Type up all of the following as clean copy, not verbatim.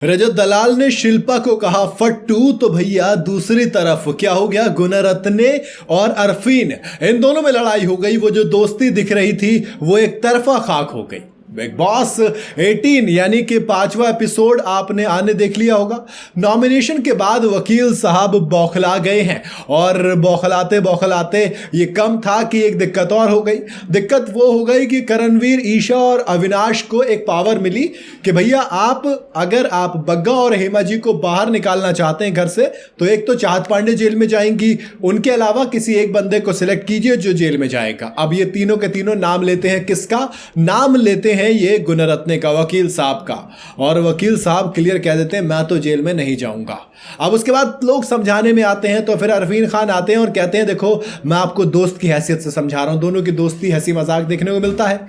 रजत दलाल ने शिल्पा को कहा फट्टू, तो भैया दूसरी तरफ क्या हो गया, गुणरत्ने और अरफीन इन दोनों में लड़ाई हो गई। वो जो दोस्ती दिख रही थी वो एक तरफा खाक हो गई। बिग बॉस 18 यानी कि 5वां एपिसोड आपने आने देख लिया होगा। नॉमिनेशन के बाद वकील साहब बौखला गए हैं और बौखलाते बौखलाते ये कम था कि एक दिक्कत और हो गई। दिक्कत वो हो गई कि करणवीर, ईशा और अविनाश को एक पावर मिली कि भैया अगर आप बग्गा और हेमा जी को बाहर निकालना चाहते हैं घर से, तो एक तो चाहत पांडे जेल में जाएंगी, उनके अलावा किसी एक बंदे को सिलेक्ट कीजिए जो जेल में जाएगा। अब ये तीनों के तीनों नाम लेते हैं, किसका नाम लेते हैं? ये गुणरत्ने का, वकील साहब का। और वकील साहब क्लियर कह देते हैं मैं तो जेल में नहीं जाऊंगा। अब उसके बाद लोग समझाने में आते हैं, तो फिर अरफीन खान आते हैं और कहते हैं देखो मैं आपको दोस्त की हैसियत से समझा रहा हूं। दोनों की दोस्ती हंसी मजाक देखने को मिलता है।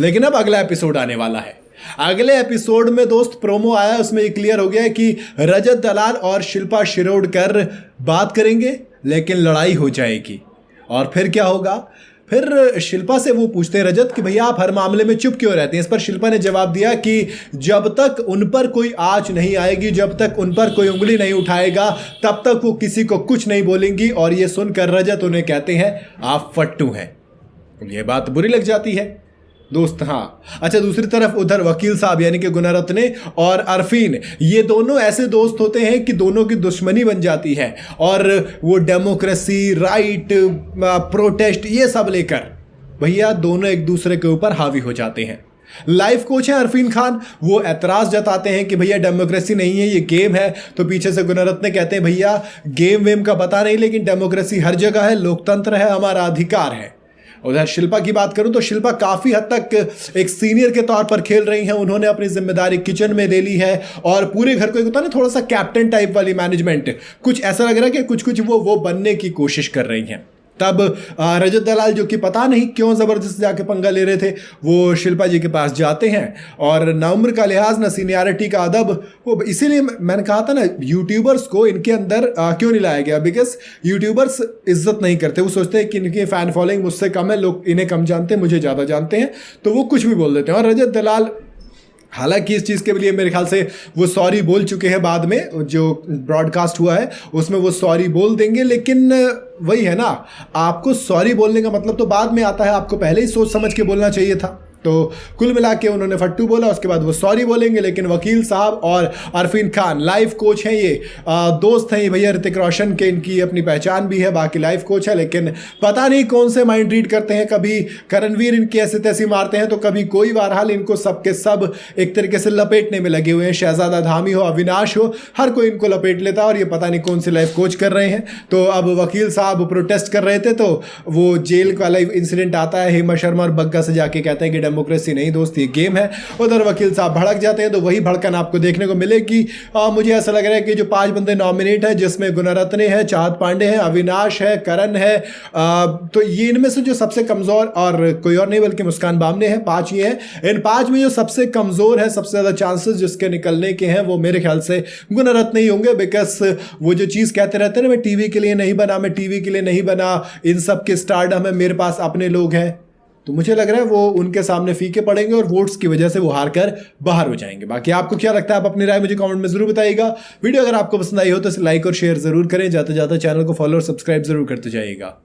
लेकिन अब अगला एपिसोड आने वाला है। अगले एपिसोड में दोस्त प्रोमो आया, उसमें ये क्लियर हो गया है कि रजत दलाल और शिल्पा शिरोडकर बात करेंगे लेकिन लड़ाई हो जाएगी। और फिर क्या होगा? फिर शिल्पा से वो पूछते हैं रजत कि भैया आप हर मामले में चुप क्यों रहते हैं। इस पर शिल्पा ने जवाब दिया कि जब तक उन पर कोई आंच नहीं आएगी, जब तक उन पर कोई उंगली नहीं उठाएगा, तब तक वो किसी को कुछ नहीं बोलेंगी। और ये सुनकर रजत उन्हें कहते हैं आप फट्टू हैं। ये बात बुरी लग जाती है दोस्त। हाँ, अच्छा, दूसरी तरफ उधर वकील साहब यानी कि गुणरत्ने और अरफीन, ये दोनों ऐसे दोस्त होते हैं कि दोनों की दुश्मनी बन जाती है और वो डेमोक्रेसी, राइट, प्रोटेस्ट, ये सब लेकर भैया दोनों एक दूसरे के ऊपर हावी हो जाते हैं। लाइफ कोच है अरफीन खान, वो एतराज जताते हैं कि भैया डेमोक्रेसी नहीं है, ये गेम है। तो पीछे से गुणरत्ने कहते हैं भैया गेम वेम का पता नहीं, लेकिन डेमोक्रेसी हर जगह है, लोकतंत्र है, हमारा अधिकार है। उधर शिल्पा की बात करूं तो शिल्पा काफ़ी हद तक एक सीनियर के तौर पर खेल रही हैं। उन्होंने अपनी जिम्मेदारी किचन में ले ली है और पूरे घर को एक होता है ना थोड़ा सा कैप्टन टाइप वाली मैनेजमेंट, कुछ ऐसा लग रहा है कि कुछ कुछ वो बनने की कोशिश कर रही हैं। तब रजत दलाल, जो कि पता नहीं क्यों ज़बरदस्त जाके पंगा ले रहे थे, वो शिल्पा जी के पास जाते हैं और ना उम्र का लिहाज ना सीनियरिटी का अदब। वो इसीलिए मैंने कहा था ना यूट्यूबर्स को इनके अंदर क्यों नहीं लाया गया, बिकॉज यूट्यूबर्स इज्जत नहीं करते। वो सोचते हैं कि इनकी फ़ैन फॉलोइंग मुझसे कम है, लोग इन्हें कम जानते हैं, मुझे ज़्यादा जानते हैं, तो वो कुछ भी बोल देते हैं। और रजत दलाल हालांकि इस चीज़ के लिए मेरे ख्याल से वो सॉरी बोल चुके हैं, बाद में जो ब्रॉडकास्ट हुआ है उसमें वो सॉरी बोल देंगे। लेकिन वही है ना, आपको सॉरी बोलने का मतलब तो बाद में आता है, आपको पहले ही सोच समझ के बोलना चाहिए था। तो कुल मिला के उन्होंने फट्टू बोला, उसके बाद वो सॉरी बोलेंगे। लेकिन वकील साहब और अरफीन खान लाइफ कोच हैं, ये दोस्त हैं ये भैया ऋतिक रोशन के, इनकी अपनी पहचान भी है, बाकी लाइफ कोच है। लेकिन पता नहीं कौन से माइंड रीड करते हैं, कभी करणवीर इनकी ऐसे तैसी मारते हैं तो कभी कोई। बहरहाल इनको सबके सब एक तरीके से लपेटने में लगे हुए हैं। शहजादा धामी हो, अविनाश हो, हर कोई इनको लपेट लेता है और ये पता नहीं कौन से लाइफ कोच कर रहे हैं। तो अब वकील साहब प्रोटेस्ट कर रहे थे तो वो जेल वाला इंसिडेंट आता है, हेमा शर्मा और बग्गा से जाके कहते हैं कि डेमोक्रेसी नहीं दोस्त, ये गेम है। उधर वकील साहब भड़क जाते हैं, तो वही भड़कन आपको देखने को मिलेगी। मुझे ऐसा लग रहा है कि जो 5 बंदे नॉमिनेट हैं, जिसमें गुणरत्ने हैं, चाहत पांडे हैं, अविनाश है, करण है, तो ये इनमें से जो सबसे कमजोर, और कोई और नहीं बल्कि मुस्कान बामने हैं, 5 ये हैं। इन 5 में जो सबसे कमजोर है, सबसे ज्यादा चांसेस जिसके निकलने के हैं, वो मेरे ख्याल से गुणरत्ने ही होंगे। बिकॉज वो जो चीज कहते रहते हैं ना, मैं टीवी के लिए नहीं बना, मैं टीवी के लिए नहीं बना, इन सब के स्टारडम है, मेरे पास अपने लोग हैं, तो मुझे लग रहा है वो उनके सामने फीके पड़ेंगे और वोट्स की वजह से वो हार कर बाहर हो जाएंगे। बाकी आपको क्या लगता है, आप अपनी राय मुझे कमेंट में जरूर बताइएगा। वीडियो अगर आपको पसंद आई हो तो इसे लाइक और शेयर जरूर करें, जाते जाते चैनल को फॉलो और सब्सक्राइब जरूर करते जाइएगा।